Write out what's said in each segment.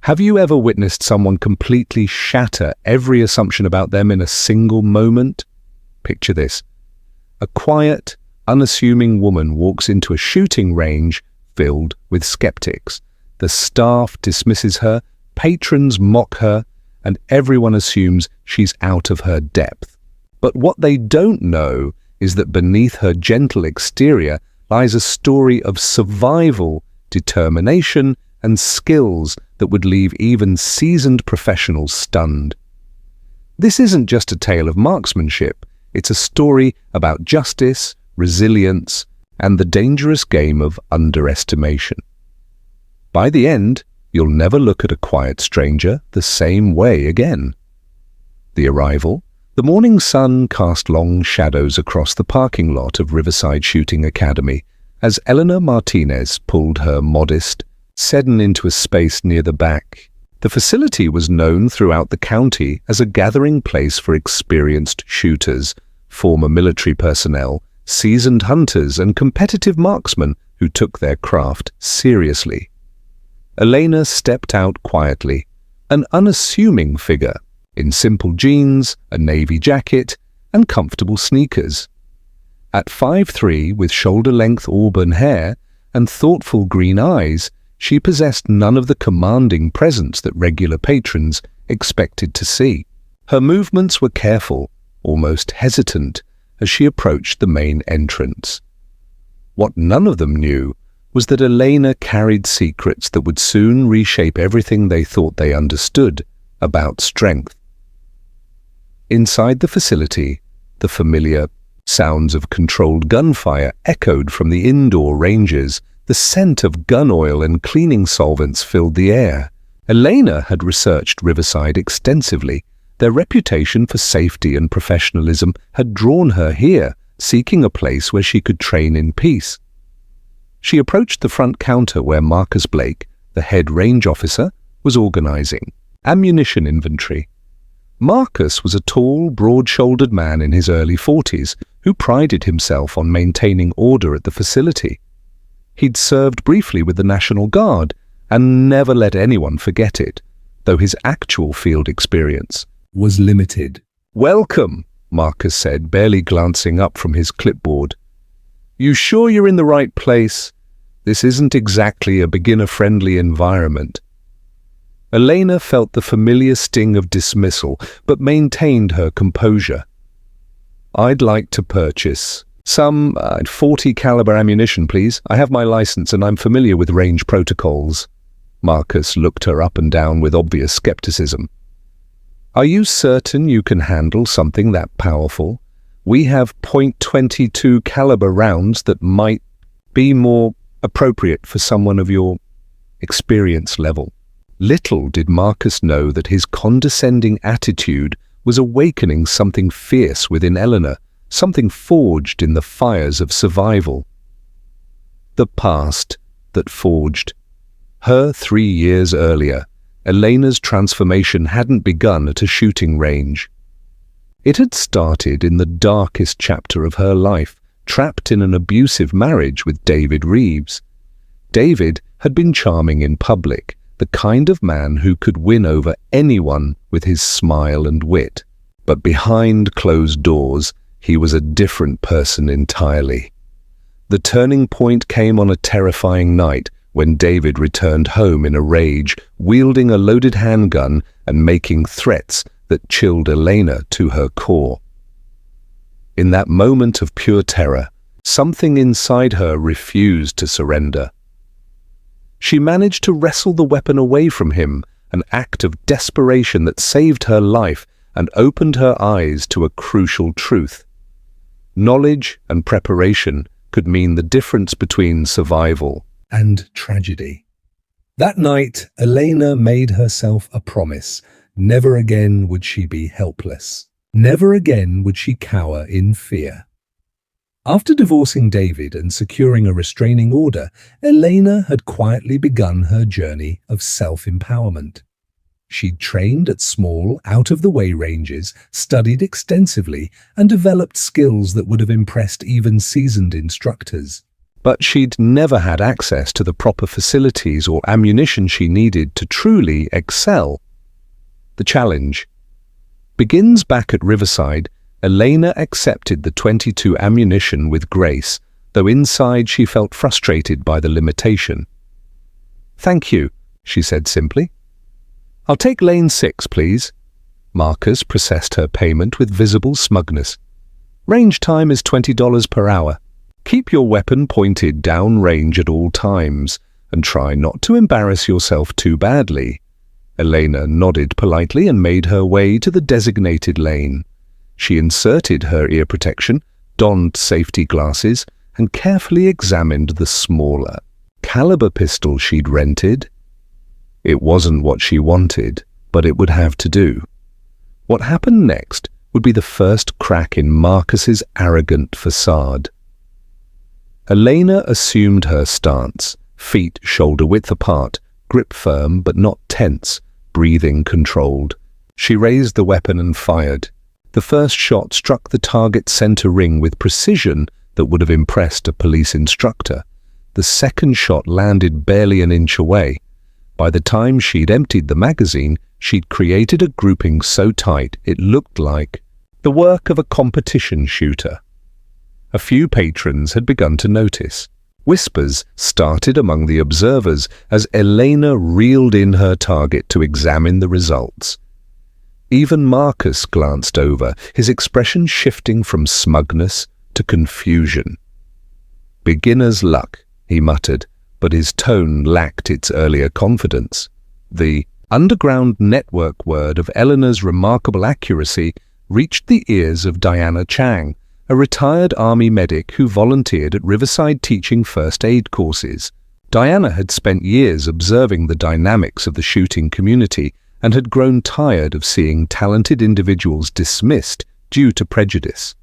Have you ever witnessed someone completely shatter every assumption about them in a single moment? Picture this. A quiet, unassuming woman walks into a shooting range filled with skeptics. The staff dismisses her, patrons mock her, and everyone assumes she's out of her depth. But what they don't know is that beneath her gentle exterior lies a story of survival, determination, and skills that would leave even seasoned professionals stunned. This isn't just a tale of marksmanship, it's a story about justice, resilience, and the dangerous game of underestimation. By the end, you'll never look at a quiet stranger the same way again. The arrival. The morning sun cast long shadows across the parking lot of Riverside Shooting Academy as Eleanor Martinez pulled her modest sedan into a space near the back. The facility was known throughout the county as a gathering place for experienced shooters, former military personnel, seasoned hunters, and competitive marksmen who took their craft seriously. Elena stepped out quietly, an unassuming figure, in simple jeans, a navy jacket, and comfortable sneakers. At 5'3", with shoulder-length auburn hair and thoughtful green eyes, she possessed none of the commanding presence that regular patrons expected to see. Her movements were careful, almost hesitant, as she approached the main entrance. What none of them knew was that Elena carried secrets that would soon reshape everything they thought they understood about strength. Inside the facility, the familiar sounds of controlled gunfire echoed from the indoor ranges. The scent of gun oil and cleaning solvents filled the air. Elena had researched Riverside extensively. Their reputation for safety and professionalism had drawn her here, seeking a place where she could train in peace. She approached the front counter where Marcus Blake, the head range officer, was organizing ammunition inventory. Marcus was a tall, broad-shouldered man in his early 40s who prided himself on maintaining order at the facility. He'd served briefly with the National Guard and never let anyone forget it, though his actual field experience was limited. "Welcome," Marcus said, barely glancing up from his clipboard. "You sure you're in the right place? This isn't exactly a beginner-friendly environment." Elena felt the familiar sting of dismissal, but maintained her composure. "I'd like to purchase some 40 caliber ammunition, please. I have my license and I'm familiar with range protocols." Marcus looked her up and down with obvious skepticism. "Are you certain you can handle something that powerful? We have .22 caliber rounds that might be more appropriate for someone of your experience level." Little did Marcus know that his condescending attitude was awakening something fierce within Eleanor, something forged in the fires of survival. The past that forged her 3 years earlier. Elena's transformation hadn't begun at a shooting range. It had started in the darkest chapter of her life, trapped in an abusive marriage with David Reeves. David had been charming in public, the kind of man who could win over anyone with his smile and wit. But behind closed doors, he was a different person entirely. The turning point came on a terrifying night when David returned home in a rage, wielding a loaded handgun and making threats that chilled Elena to her core. In that moment of pure terror, something inside her refused to surrender. She managed to wrestle the weapon away from him, an act of desperation that saved her life and opened her eyes to a crucial truth. Knowledge and preparation could mean the difference between survival and tragedy. That night, Elena made herself a promise. Never again would she be helpless. Never again would she cower in fear. After divorcing David and securing a restraining order, Elena had quietly begun her journey of self-empowerment. She'd trained at small, out-of-the-way ranges, studied extensively, and developed skills that would have impressed even seasoned instructors. but she'd never had access to the proper facilities or ammunition she needed to truly excel. The challenge begins back at Riverside. Elena accepted the .22 ammunition with grace, though inside she felt frustrated by the limitation. "Thank you," she said simply. "I'll take lane 6, please." Marcus processed her payment with visible smugness. "Range time is $20 per hour. Keep your weapon pointed downrange at all times, and try not to embarrass yourself too badly." Elena nodded politely and made her way to the designated lane. She inserted her ear protection, donned safety glasses, and carefully examined the smaller caliber pistol she'd rented. It wasn't what she wanted, but it would have to do. What happened next would be the first crack in Marcus's arrogant facade. Elena assumed her stance, feet shoulder-width apart, grip firm but not tense, breathing controlled. She raised the weapon and fired. The first shot struck the target's center ring with precision that would have impressed a police instructor. The second shot landed barely an inch away. By the time she'd emptied the magazine, she'd created a grouping so tight it looked like the work of a competition shooter. A few patrons had begun to notice. Whispers started among the observers as Elena reeled in her target to examine the results. Even Marcus glanced over, his expression shifting from smugness to confusion. "Beginner's luck," he muttered, but his tone lacked its earlier confidence. The underground network word of Eleanor's remarkable accuracy reached the ears of Diana Chang, a retired army medic who volunteered at Riverside teaching first aid courses. Diana had spent years observing the dynamics of the shooting community and had grown tired of seeing talented individuals dismissed due to prejudice.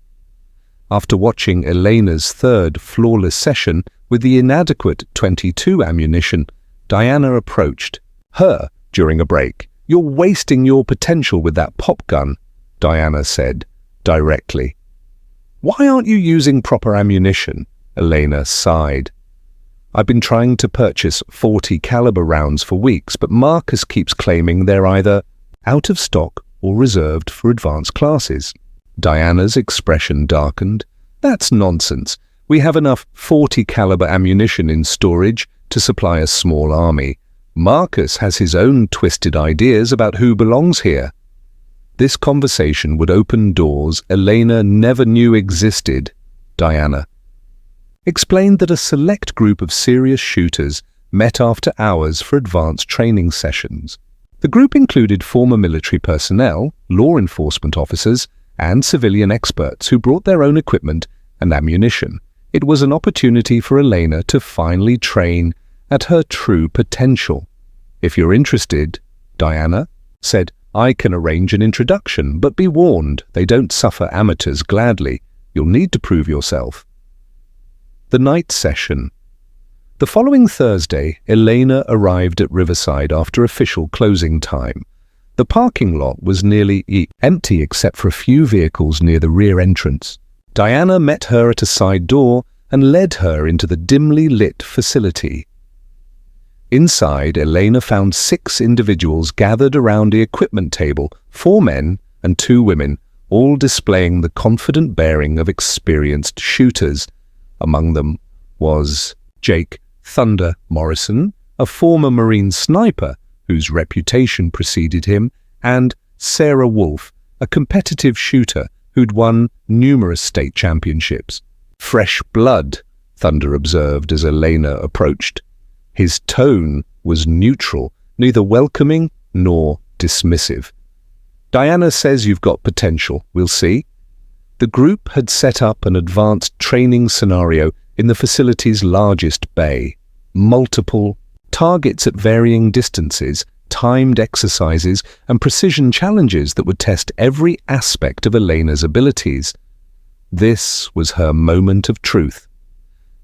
After watching Elena's third flawless session with the inadequate .22 ammunition, Diana approached her during a break. "You're wasting your potential with that pop gun," Diana said directly. "Why aren't you using proper ammunition?" Elena sighed. "I've been trying to purchase 40 caliber rounds for weeks, but Marcus keeps claiming they're either out of stock or reserved for advanced classes." Diana's expression darkened. "That's nonsense. We have enough 40 caliber ammunition in storage to supply a small army. Marcus has his own twisted ideas about who belongs here." This conversation would open doors Elena never knew existed. Diana explained that a select group of serious shooters met after hours for advanced training sessions. The group included former military personnel, law enforcement officers, and civilian experts who brought their own equipment and ammunition. It was an opportunity for Elena to finally train at her true potential. "If you're interested," Diana said, "I can arrange an introduction, but be warned, they don't suffer amateurs gladly. You'll need to prove yourself." The night session. The following Thursday, Elena arrived at Riverside after official closing time. The parking lot was nearly empty except for a few vehicles near the rear entrance. Diana met her at a side door and led her into the dimly lit facility. Inside, Elena found 6 individuals gathered around the equipment table, 4 men and 2 women, all displaying the confident bearing of experienced shooters. Among them was Jake "Thunder" Morrison, a former Marine sniper whose reputation preceded him, and Sarah Wolf, a competitive shooter who'd won numerous state championships. "Fresh blood," Thunder observed as Elena approached. His tone was neutral, neither welcoming nor dismissive. "Diana says you've got potential. We'll see." The group had set up an advanced training scenario in the facility's largest bay. Multiple targets at varying distances, timed exercises, and precision challenges that would test every aspect of Elena's abilities. This was her moment of truth.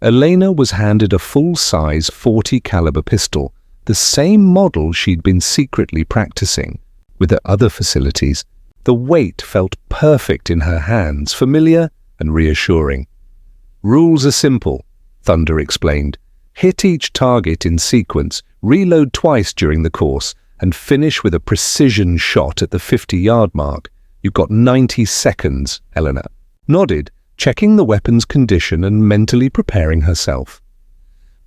Elena was handed a full-size 40 caliber pistol, the same model she'd been secretly practicing. With her other facilities, the weight felt perfect in her hands, familiar and reassuring. "Rules are simple. Thunder explained. Hit each target in sequence, reload twice during the course, and finish with a precision shot at the 50-yard mark. You've got 90 seconds, Eleanor nodded, checking the weapon's condition and mentally preparing herself.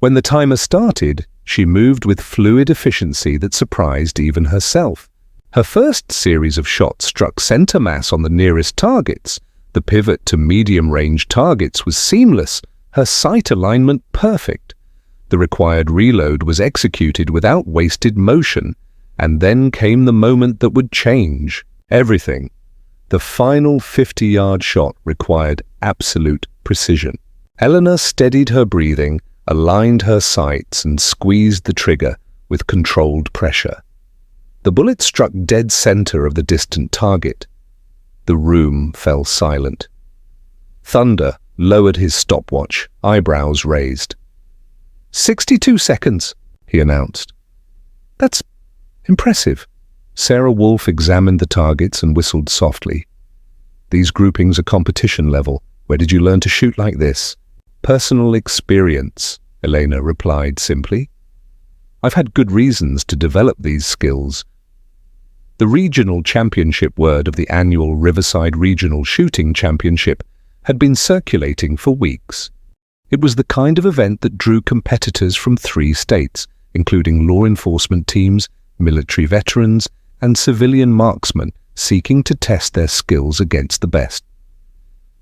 When the timer started, she moved with fluid efficiency that surprised even herself. Her first series of shots struck center mass on the nearest targets. The pivot to medium-range targets was seamless, her sight alignment perfect. The required reload was executed without wasted motion, and then came the moment that would change everything. The final 50-yard shot required absolute precision. Eleanor steadied her breathing, aligned her sights, and squeezed the trigger with controlled pressure. The bullet struck dead center of the distant target. The room fell silent. Thunder lowered his stopwatch, eyebrows raised. 62 seconds, he announced. That's impressive. Sarah Wolf examined the targets and whistled softly. These groupings are competition level. Where did you learn to shoot like this? Personal experience, Elena replied simply. I've had good reasons to develop these skills. The regional championship word of the annual Riverside Regional Shooting Championship had been circulating for weeks. It was the kind of event that drew competitors from 3 states, including law enforcement teams, military veterans, and civilian marksmen seeking to test their skills against the best.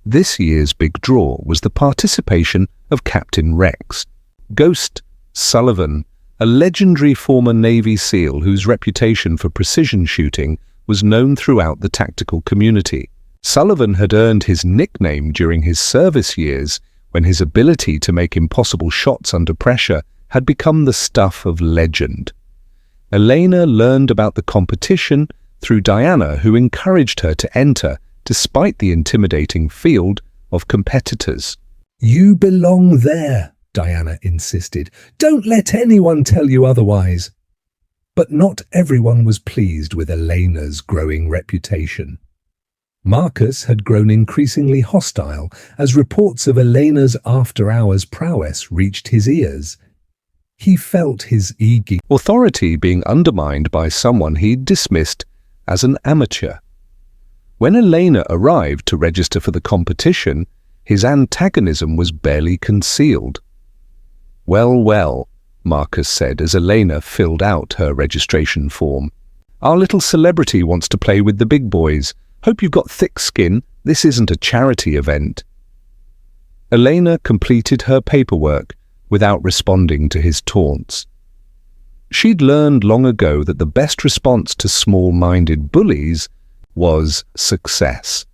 This year's big draw was the participation of Captain Rex, Ghost Sullivan, a legendary former Navy SEAL whose reputation for precision shooting was known throughout the tactical community. Sullivan had earned his nickname during his service years when his ability to make impossible shots under pressure had become the stuff of legend. Elena learned about the competition through Diana, who encouraged her to enter despite the intimidating field of competitors. You belong there, Diana insisted. Don't let anyone tell you otherwise. But not everyone was pleased with Elena's growing reputation. Marcus had grown increasingly hostile as reports of Elena's after-hours prowess reached his ears. He felt his authority being undermined by someone he'd dismissed as an amateur. When Elena arrived to register for the competition, his antagonism was barely concealed. Well, Marcus said as Elena filled out her registration form. Our little celebrity wants to play with the big boys. Hope you've got thick skin. This isn't a charity event. Elena completed her paperwork without responding to his taunts. She'd learned long ago that the best response to small-minded bullies was success.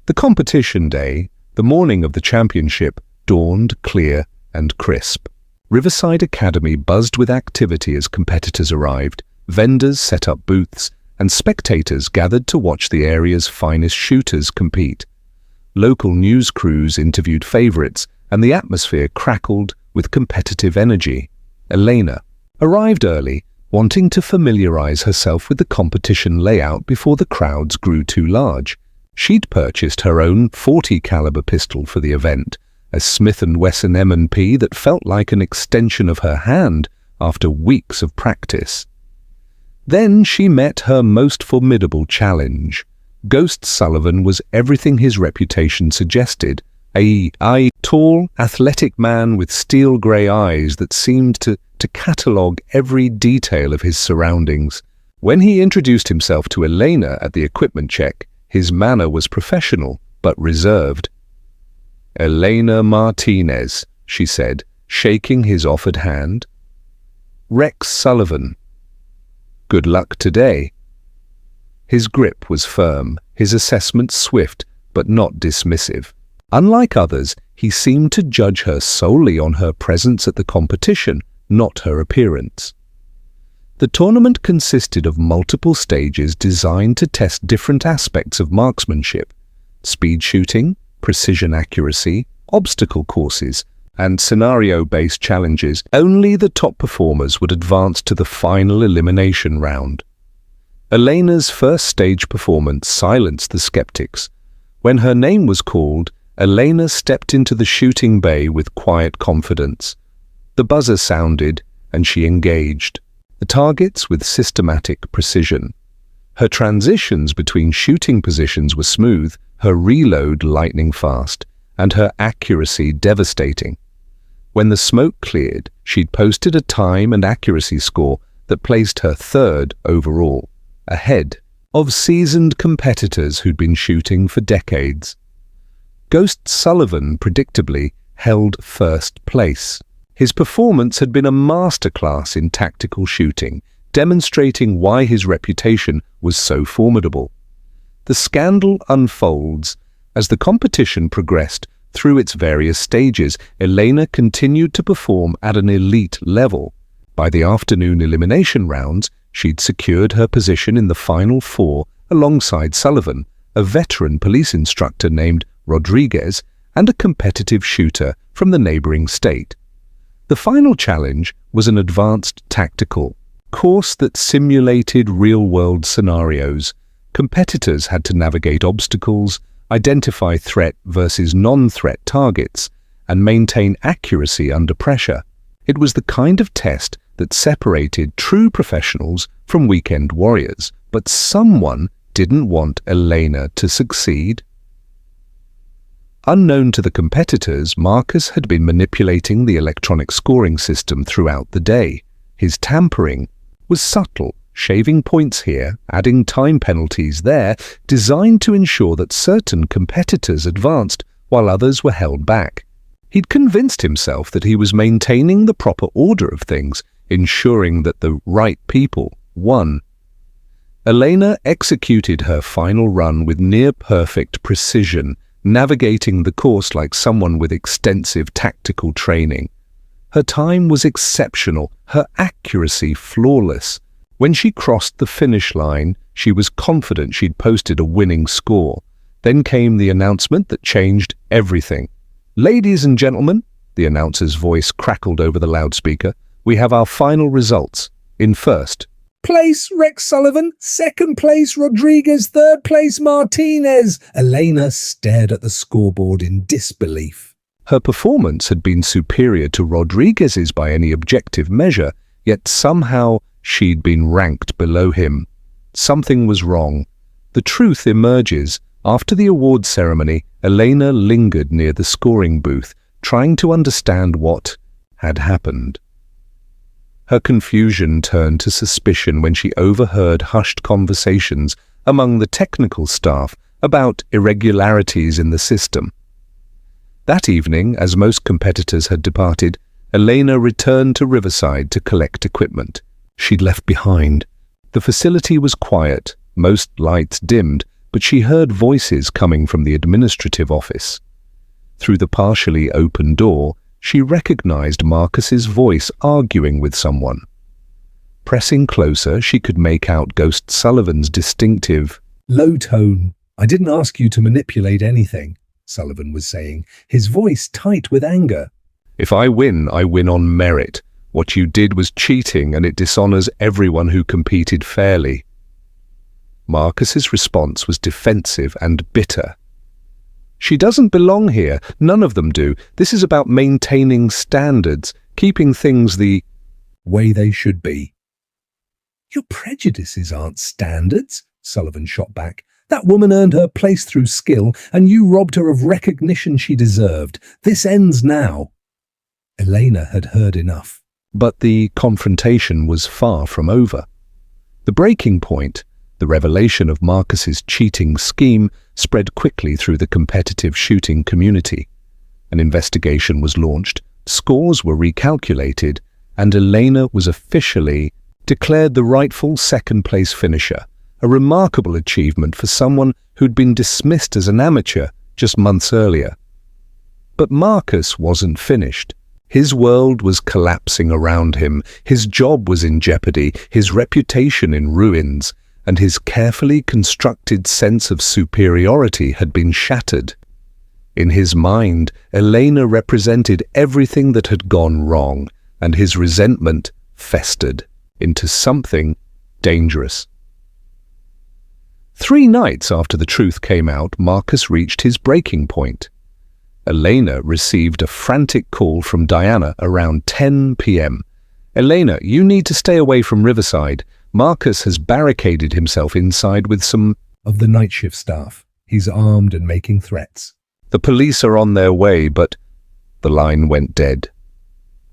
The competition day, the morning of the championship, dawned clear and crisp. Riverside Academy buzzed with activity as competitors arrived, vendors set up booths, and spectators gathered to watch the area's finest shooters compete. Local news crews interviewed favorites, and the atmosphere crackled with competitive energy. Elena arrived early, wanting to familiarize herself with the competition layout before the crowds grew too large. She'd purchased her own .40 caliber pistol for the event, a Smith & Wesson M&P that felt like an extension of her hand after weeks of practice. Then she met her most formidable challenge. Ghost Sullivan was everything his reputation suggested, a tall, athletic man with steel-grey eyes that seemed to catalogue every detail of his surroundings. When he introduced himself to Elena at the equipment check, his manner was professional but reserved. Elena Martinez, she said, shaking his offered hand. Rex Sullivan. Good luck today. His grip was firm, his assessment swift but not dismissive. Unlike others, he seemed to judge her solely on her presence at the competition, not her appearance. The tournament consisted of multiple stages designed to test different aspects of marksmanship: speed shooting, precision accuracy, obstacle courses, and scenario-based challenges. Only the top performers would advance to the final elimination round. Elena's first stage performance silenced the skeptics. When her name was called, Elena stepped into the shooting bay with quiet confidence. The buzzer sounded, and she engaged the targets with systematic precision. Her transitions between shooting positions were smooth, her reload lightning fast, and her accuracy devastating. When the smoke cleared, she'd posted a time and accuracy score that placed her third overall, ahead of seasoned competitors who'd been shooting for decades. Ghost Sullivan, predictably, held first place. His performance had been a masterclass in tactical shooting, demonstrating why his reputation was so formidable. The scandal unfolds. As the competition progressed through its various stages, Elena continued to perform at an elite level. By the afternoon elimination rounds, she'd secured her position in the final four alongside Sullivan, a veteran police instructor named Rodriguez, and a competitive shooter from the neighboring state. The final challenge was an advanced tactical course that simulated real-world scenarios. Competitors had to navigate obstacles, identify threat versus non-threat targets, and maintain accuracy under pressure. It was the kind of test that separated true professionals from weekend warriors, but someone didn't want Elena to succeed. Unknown to the competitors, Marcus had been manipulating the electronic scoring system throughout the day. His tampering was subtle, shaving points here, adding time penalties there, designed to ensure that certain competitors advanced while others were held back. He'd convinced himself that he was maintaining the proper order of things, ensuring that the right people won. Elena executed her final run with near-perfect precision, navigating the course like someone with extensive tactical training. Her time was exceptional, her accuracy flawless. When she crossed the finish line, she was confident she'd posted a winning score. Then came the announcement that changed everything. "Ladies and gentlemen," the announcer's voice crackled over the loudspeaker, "we have our final results. In first place, Rex Sullivan. Second place, Rodriguez. Third place, Martinez. Elena stared at the scoreboard in disbelief. Her performance had been superior to Rodriguez's by any objective measure, yet somehow she'd been ranked below him. Something was wrong. The truth emerges. After the award ceremony, Elena lingered near the scoring booth, trying to understand what had happened. Her confusion turned to suspicion when she overheard hushed conversations among the technical staff about irregularities in the system. That evening, as most competitors had departed, Elena returned to Riverside to collect equipment she'd left behind. The facility was quiet, most lights dimmed, but she heard voices coming from the administrative office. Through the partially open door, she recognized Marcus's voice arguing with someone. Pressing closer, she could make out Ghost Sullivan's distinctive, "Low tone. I didn't ask you to manipulate anything," Sullivan was saying, his voice tight with anger. "If I win on merit. What you did was cheating, and it dishonors everyone who competed fairly." Marcus's response was defensive and bitter. "She doesn't belong here. None of them do. This is about maintaining standards, keeping things the way they should be." "Your prejudices aren't standards," Sullivan shot back. "That woman earned her place through skill, and you robbed her of recognition she deserved. This ends now." Elena had heard enough. But the confrontation was far from over. The breaking point, the revelation of Marcus's cheating scheme, spread quickly through the competitive shooting community. An investigation was launched, scores were recalculated, and Elena was officially declared the rightful second-place finisher, a remarkable achievement for someone who'd been dismissed as an amateur just months earlier. But Marcus wasn't finished. His world was collapsing around him, his job was in jeopardy, his reputation in ruins, and his carefully constructed sense of superiority had been shattered. In his mind, Elena represented everything that had gone wrong, and his resentment festered into something dangerous. 3 nights after the truth came out, Marcus reached his breaking point. Elena received a frantic call from Diana around 10 p.m. "Elena, you need to stay away from Riverside. Marcus has barricaded himself inside with some of the night shift staff. He's armed and making threats. The police are on their way, but..." The line went dead.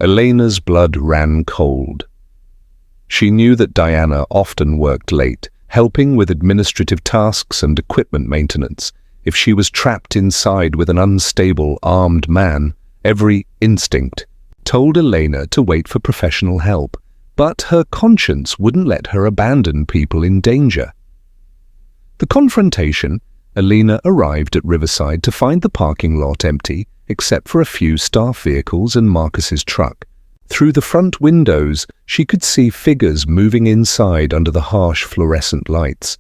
Elena's blood ran cold. She knew that Diana often worked late, helping with administrative tasks and equipment maintenance. If she was trapped inside with an unstable, armed man, every instinct told Elena to wait for professional help, but her conscience wouldn't let her abandon people in danger. The confrontation, Elena arrived at Riverside to find the parking lot empty, except for a few staff vehicles and Marcus's truck. Through the front windows, she could see figures moving inside under the harsh fluorescent lights.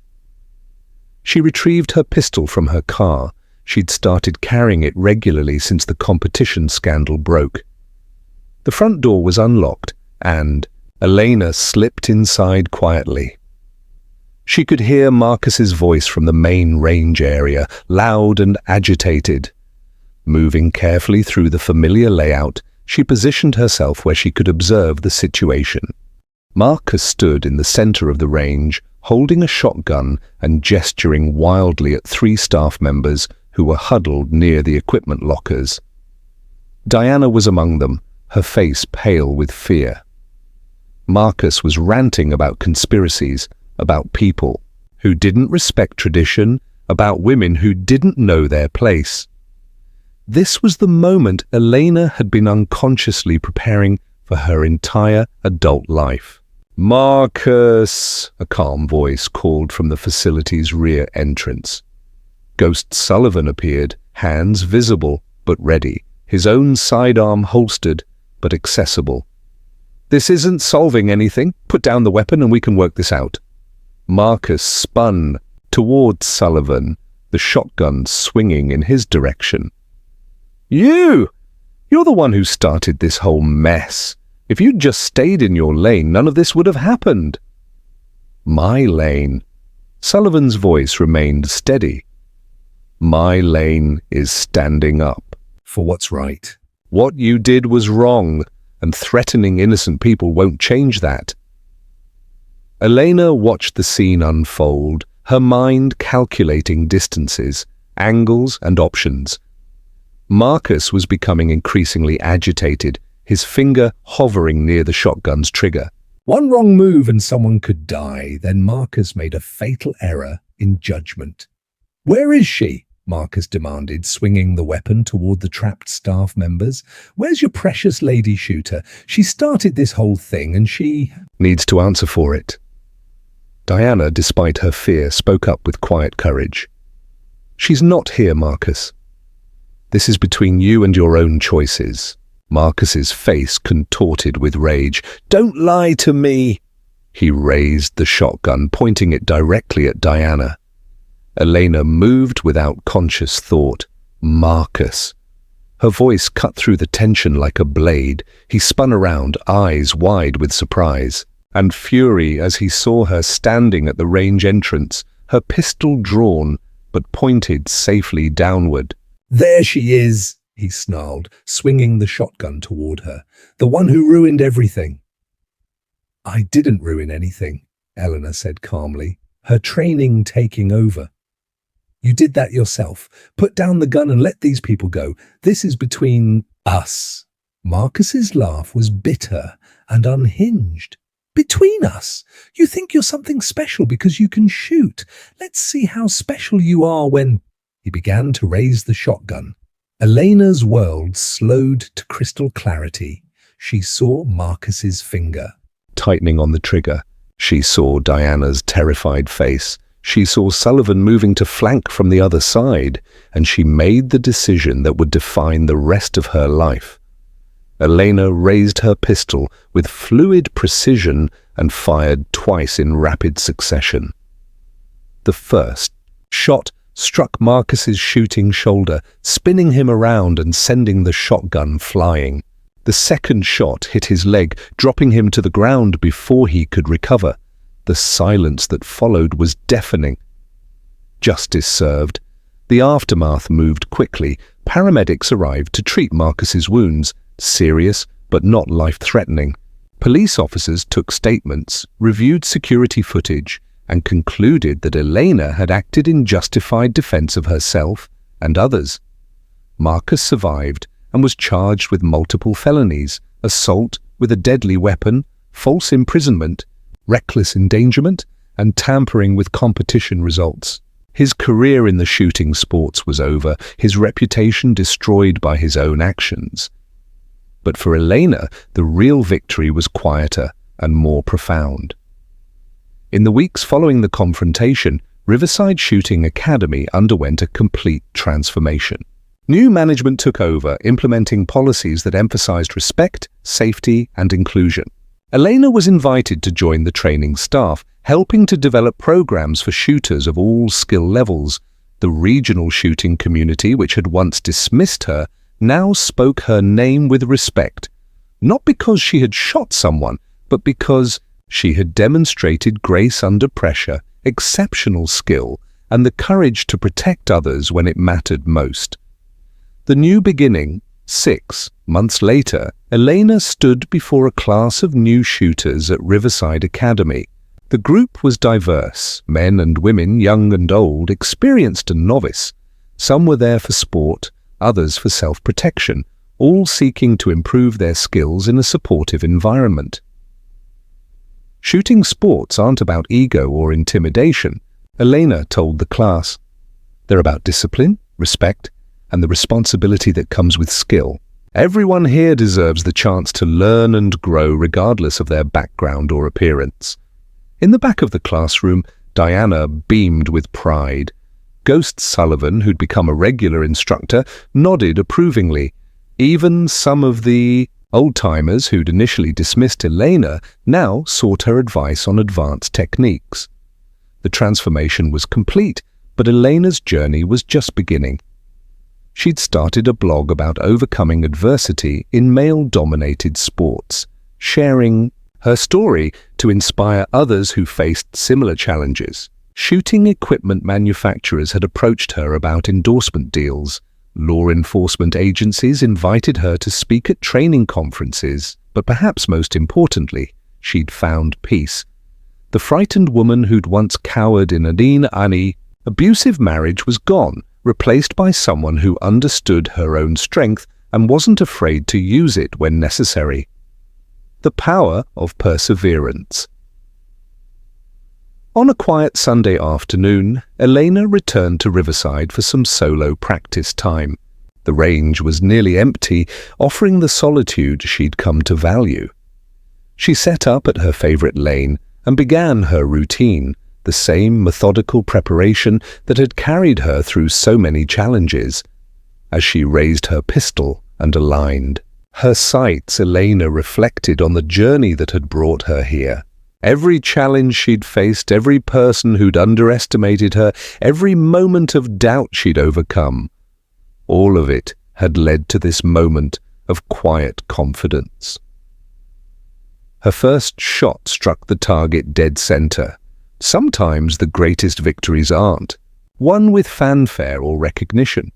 She retrieved her pistol from her car. She'd started carrying it regularly since the competition scandal broke. The front door was unlocked, and Elena slipped inside quietly. She could hear Marcus's voice from the main range area, loud and agitated. Moving carefully through the familiar layout, she positioned herself where she could observe the situation. Marcus stood in the center of the range, holding a shotgun and gesturing wildly at 3 staff members who were huddled near the equipment lockers. Diana was among them, her face pale with fear. Marcus was ranting about conspiracies, about people who didn't respect tradition, about women who didn't know their place. This was the moment Elena had been unconsciously preparing for her entire adult life. "Marcus," a calm voice called from the facility's rear entrance. Ghost Sullivan appeared, hands visible but ready, his own sidearm holstered but accessible. "This isn't solving anything. Put down the weapon and we can work this out." Marcus spun towards Sullivan, the shotgun swinging in his direction. You're the one who started this whole mess. If you'd just stayed in your lane, none of this would have happened." "My lane." Sullivan's voice remained steady. "My lane is standing up. For what's right. What you did was wrong, and threatening innocent people won't change that." Elena watched the scene unfold, her mind calculating distances, angles, and options. Marcus was becoming increasingly agitated, his finger hovering near the shotgun's trigger. One wrong move and someone could die. Then Marcus made a fatal error in judgment. "Where is she?" Marcus demanded, swinging the weapon toward the trapped staff members. "Where's your precious lady shooter? She started this whole thing and she..." "Needs to answer for it." Diana, despite her fear, spoke up with quiet courage. "She's not here, Marcus. This is between you and your own choices." Marcus's face contorted with rage. "Don't lie to me!" He raised the shotgun, pointing it directly at Diana. Elena moved without conscious thought. "Marcus." Her voice cut through the tension like a blade. He spun around, eyes wide with surprise and fury as he saw her standing at the range entrance, her pistol drawn but pointed safely downward. "There she is," he snarled, swinging the shotgun toward her. "The one who ruined everything." "I didn't ruin anything," Eleanor said calmly, her training taking over. "You did that yourself. Put down the gun and let these people go. This is between us." Marcus's laugh was bitter and unhinged. "Between us? You think you're something special because you can shoot. Let's see how special you are when..." He began to raise the shotgun. Elena's world slowed to crystal clarity. She saw Marcus's finger tightening on the trigger. She saw Diana's terrified face. She saw Sullivan moving to flank from the other side, and she made the decision that would define the rest of her life. Elena raised her pistol with fluid precision and fired twice in rapid succession. The first shot struck Marcus's shooting shoulder, spinning him around and sending the shotgun flying. The second shot hit his leg, dropping him to the ground before he could recover. The silence that followed was deafening. Justice served. The aftermath moved quickly. Paramedics arrived to treat Marcus's wounds, serious but not life-threatening. Police officers took statements, reviewed security footage, and concluded that Elena had acted in justified defense of herself and others. Marcus survived and was charged with multiple felonies: assault with a deadly weapon, false imprisonment, reckless endangerment, and tampering with competition results. His career in the shooting sports was over, his reputation destroyed by his own actions. But for Elena, the real victory was quieter and more profound. In the weeks following the confrontation, Riverside Shooting Academy underwent a complete transformation. New management took over, implementing policies that emphasized respect, safety, and inclusion. Elena was invited to join the training staff, helping to develop programs for shooters of all skill levels. The regional shooting community, which had once dismissed her, now spoke her name with respect, not because she had shot someone, but because she had demonstrated grace under pressure, exceptional skill, and the courage to protect others when it mattered most. The new beginning. 6 months later, Elena stood before a class of new shooters at Riverside Academy. The group was diverse, men and women, young and old, experienced and novice. Some were there for sport, others for self-protection, all seeking to improve their skills in a supportive environment. Shooting sports aren't about ego or intimidation, Elena told the class. They're about discipline, respect, and the responsibility that comes with skill. Everyone here deserves the chance to learn and grow regardless of their background or appearance. In the back of the classroom, Diana beamed with pride. Ghost Sullivan, who'd become a regular instructor, nodded approvingly. Even some of the old-timers who'd initially dismissed Elena now sought her advice on advanced techniques. The transformation was complete, but Elena's journey was just beginning. She'd started a blog about overcoming adversity in male-dominated sports, sharing her story to inspire others who faced similar challenges. Shooting equipment manufacturers had approached her about endorsement deals. Law enforcement agencies invited her to speak at training conferences, but perhaps most importantly, she'd found peace. The frightened woman who'd once cowered in an abusive marriage was gone, replaced by someone who understood her own strength and wasn't afraid to use it when necessary. The power of perseverance. On a quiet Sunday afternoon, Elena returned to Riverside for some solo practice time. The range was nearly empty, offering the solitude she'd come to value. She set up at her favorite lane and began her routine, the same methodical preparation that had carried her through so many challenges. As she raised her pistol and aligned her sights, Elena reflected on the journey that had brought her here. Every challenge she'd faced, every person who'd underestimated her, every moment of doubt she'd overcome, all of it had led to this moment of quiet confidence. Her first shot struck the target dead center. Sometimes the greatest victories aren't won with fanfare or recognition.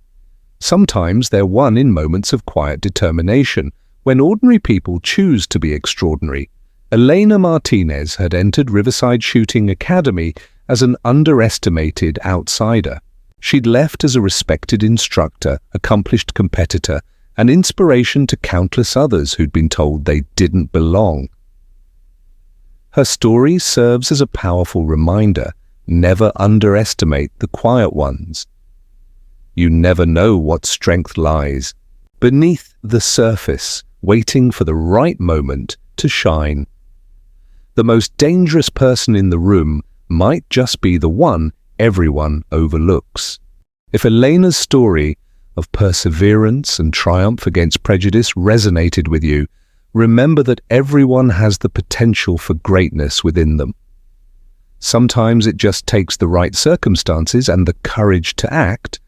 Sometimes they're won in moments of quiet determination, when ordinary people choose to be extraordinary. Elena Martinez had entered Riverside Shooting Academy as an underestimated outsider. She'd left as a respected instructor, accomplished competitor, an inspiration to countless others who'd been told they didn't belong. Her story serves as a powerful reminder: never underestimate the quiet ones. You never know what strength lies beneath the surface, waiting for the right moment to shine. The most dangerous person in the room might just be the one everyone overlooks. If Elena's story of perseverance and triumph against prejudice resonated with you, remember that everyone has the potential for greatness within them. Sometimes it just takes the right circumstances and the courage to act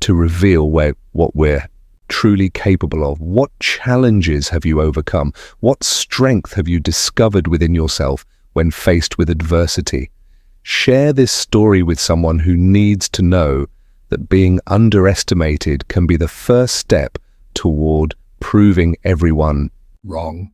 to reveal what we're truly capable of. What challenges have you overcome? What strength have you discovered within yourself when faced with adversity? Share this story with someone who needs to know that being underestimated can be the first step toward proving everyone Wrong.